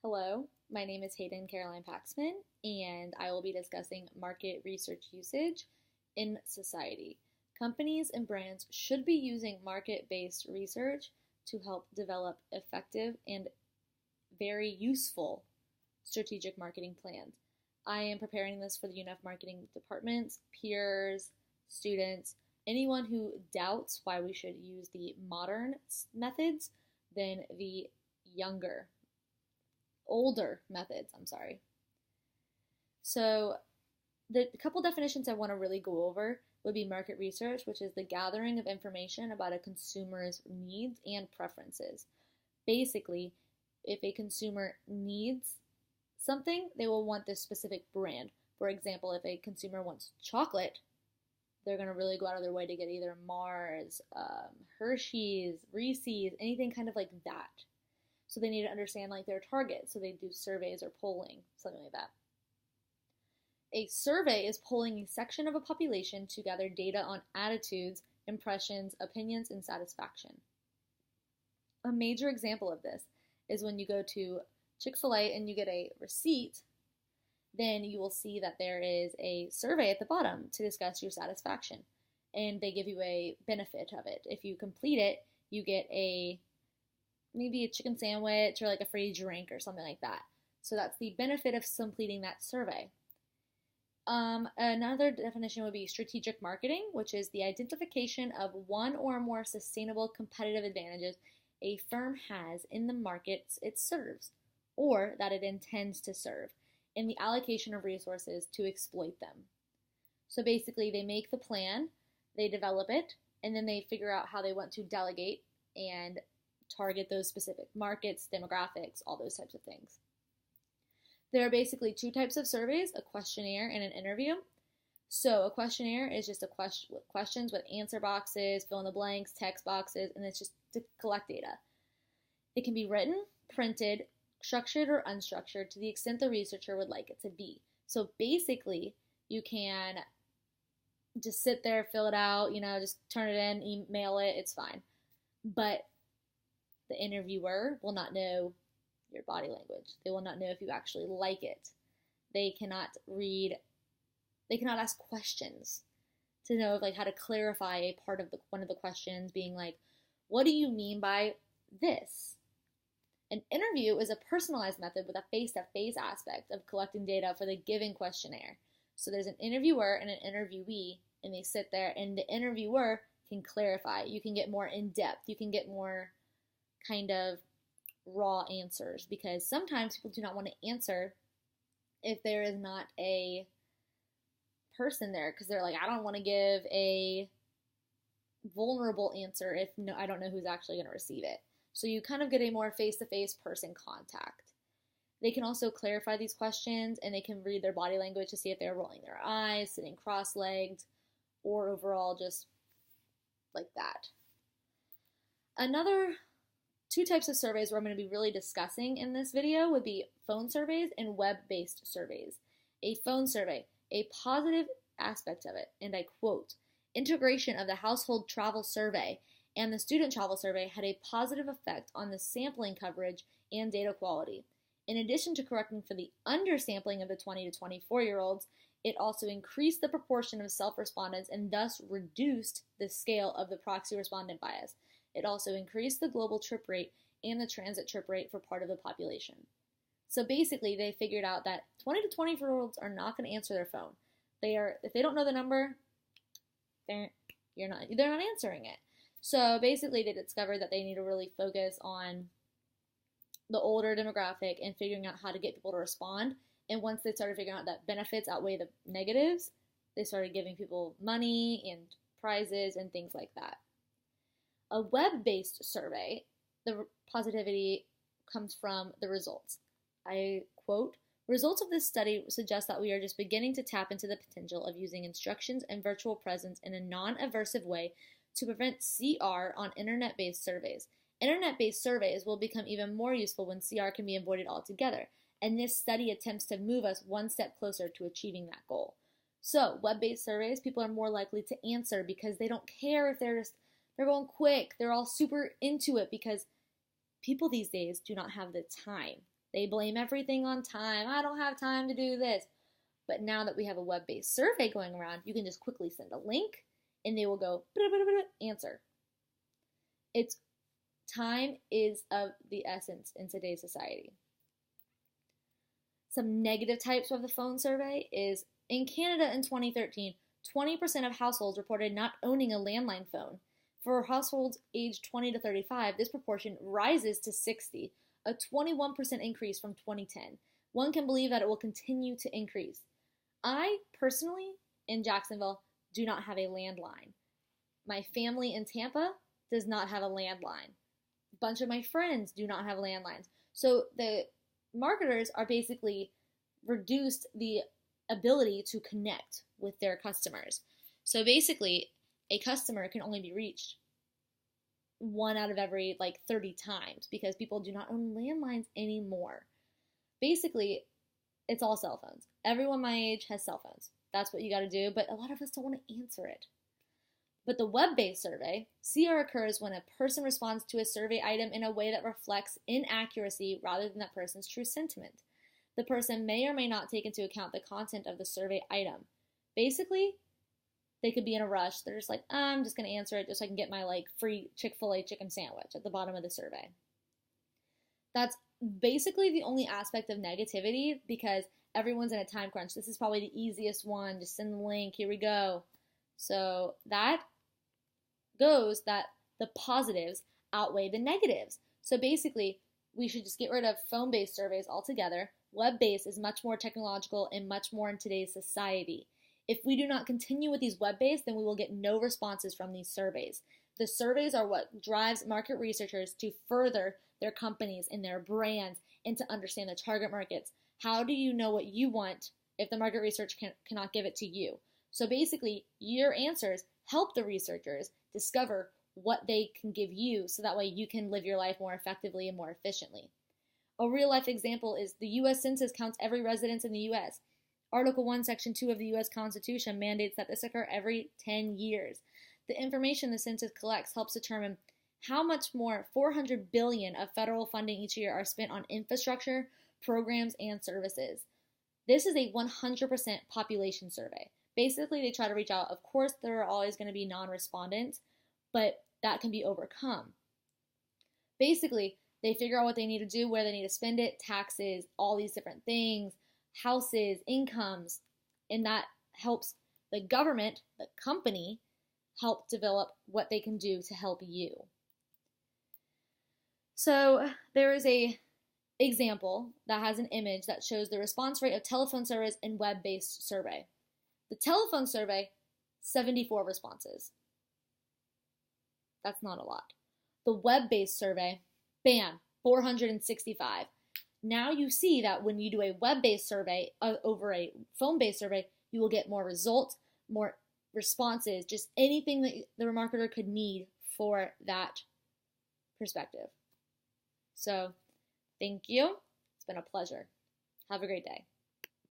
Hello, my name is Hayden Caroline Paxman, and I will be discussing market research usage in society. Companies and brands should be using market based research to help develop effective and very useful strategic marketing plans. I am preparing this for the UNF marketing departments, peers, students, anyone who doubts why we should use the modern methods than the younger older methods, I'm sorry. So the couple definitions I want to really go over would be market research, which is the gathering of information about a consumer's needs and preferences. Basically, if a consumer needs something, they will want this specific brand. For example, if a consumer wants chocolate, they're going to really go out of their way to get either Mars, Hershey's, Reese's, anything kind of like that. So they need to understand like their target. So they do surveys or polling, something like that. A survey is polling a section of a population to gather data on attitudes, impressions, opinions, and satisfaction. A major example of this is when you go to Chick-fil-A and you get a receipt, then you will see that there is a survey at the bottom to discuss your satisfaction. And they give you a benefit of it. If you complete it, you get maybe a chicken sandwich or like a free drink or something like that. So that's the benefit of completing that survey. Another definition would be strategic marketing, which is the identification of one or more sustainable competitive advantages a firm has in the markets it serves or that it intends to serve, and the allocation of resources to exploit them. So basically, they make the plan, they develop it, and then they figure out how they want to delegate and target those specific markets, demographics, all those types of things. There are basically two types of surveys, a questionnaire and an interview. So a questionnaire is just questions with answer boxes, fill in the blanks, text boxes, and it's just to collect data. It can be written, printed, structured, or unstructured to the extent the researcher would like it to be. So basically, you can just sit there, fill it out, just turn it in, email it, it's fine. But the interviewer will not know your body language. They will not know if you actually like it. They cannot ask questions to know like how to clarify a part of one of the questions being like, what do you mean by this? An interview is a personalized method with a face-to-face aspect of collecting data for the given questionnaire. So there's an interviewer and an interviewee, and they sit there, and the interviewer can clarify. You can get more in-depth. You can get more kind of raw answers, because sometimes people do not want to answer if there is not a person there, because they're like, I don't want to give a vulnerable answer if I don't know who's actually going to receive it. So you kind of get a more face-to-face person contact. They can also clarify these questions, and they can read their body language to see if they're rolling their eyes, sitting cross-legged, or overall just like that. Another two types of surveys where I'm going to be really discussing in this video would be phone surveys and web-based surveys. A phone survey, a positive aspect of it, and I quote, integration of the household travel survey and the student travel survey had a positive effect on the sampling coverage and data quality. In addition to correcting for the undersampling of the 20 to 24-year-olds, it also increased the proportion of self-respondents and thus reduced the scale of the proxy respondent bias. It also increased the global trip rate and the transit trip rate for part of the population. So basically, they figured out that 20 to 24-year-olds are not going to answer their phone. If they don't know the number, they're not answering it. So basically, they discovered that they need to really focus on the older demographic and figuring out how to get people to respond. And once they started figuring out that benefits outweigh the negatives, they started giving people money and prizes and things like that. A web-based survey, the positivity comes from the results. I quote, results of this study suggest that we are just beginning to tap into the potential of using instructions and virtual presence in a non-aversive way to prevent CR on internet-based surveys. Internet-based surveys will become even more useful when CR can be avoided altogether, and this study attempts to move us one step closer to achieving that goal. So, web-based surveys, people are more likely to answer because they don't care if they're going quick. They're all super into it because people these days do not have the time. They blame everything on time. I don't have time to do this. But now that we have a web-based survey going around, you can just quickly send a link and they will go answer. It's time is of the essence in today's society. Some negative types of the phone survey is in Canada in 2013, 20% of households reported not owning a landline phone. For households aged 20 to 35, this proportion rises to 60, a 21% increase from 2010. One can believe that it will continue to increase. I personally, in Jacksonville, do not have a landline. My family in Tampa does not have a landline. A bunch of my friends do not have landlines. So the marketers are basically reduced the ability to connect with their customers. So basically, a customer can only be reached 1 out of every 30 times because people do not own landlines anymore. Basically, it's all cell phones. Everyone my age has cell phones. That's what you got to do, but a lot of us don't want to answer it. But the web-based survey, CR occurs when a person responds to a survey item in a way that reflects inaccuracy rather than that person's true sentiment. The person may or may not take into account the content of the survey item. Basically, they could be in a rush. They're just like, I'm just going to answer it just so I can get my free Chick-fil-A chicken sandwich at the bottom of the survey. That's basically the only aspect of negativity because everyone's in a time crunch. This is probably the easiest one. Just send the link. Here we go. So that goes that the positives outweigh the negatives. So basically, we should just get rid of phone-based surveys altogether. Web-based is much more technological and much more in today's society. If we do not continue with these web-based, then we will get no responses from these surveys. The surveys are what drives market researchers to further their companies and their brands and to understand the target markets. How do you know what you want if the market research cannot give it to you? So basically, your answers help the researchers discover what they can give you so that way you can live your life more effectively and more efficiently. A real-life example is the U.S. Census counts every resident in the U.S. Article 1, Section 2 of the U.S. Constitution mandates that this occur every 10 years. The information the census collects helps determine how much more $400 billion of federal funding each year are spent on infrastructure, programs, and services. This is a 100% population survey. Basically, they try to reach out. Of course, there are always going to be non-respondents, but that can be overcome. Basically, they figure out what they need to do, where they need to spend it, taxes, all these different things, houses, incomes, and that helps the government, the company, help develop what they can do to help you. So there is a example that has an image that shows the response rate of telephone surveys and web-based survey. The telephone survey, 74 responses. That's not a lot. The web-based survey, bam, 465. Now you see that when you do a web-based survey over a phone-based survey, you will get more results, more responses, just anything that the marketer could need for that perspective. So, thank you. It's been a pleasure. Have a great day.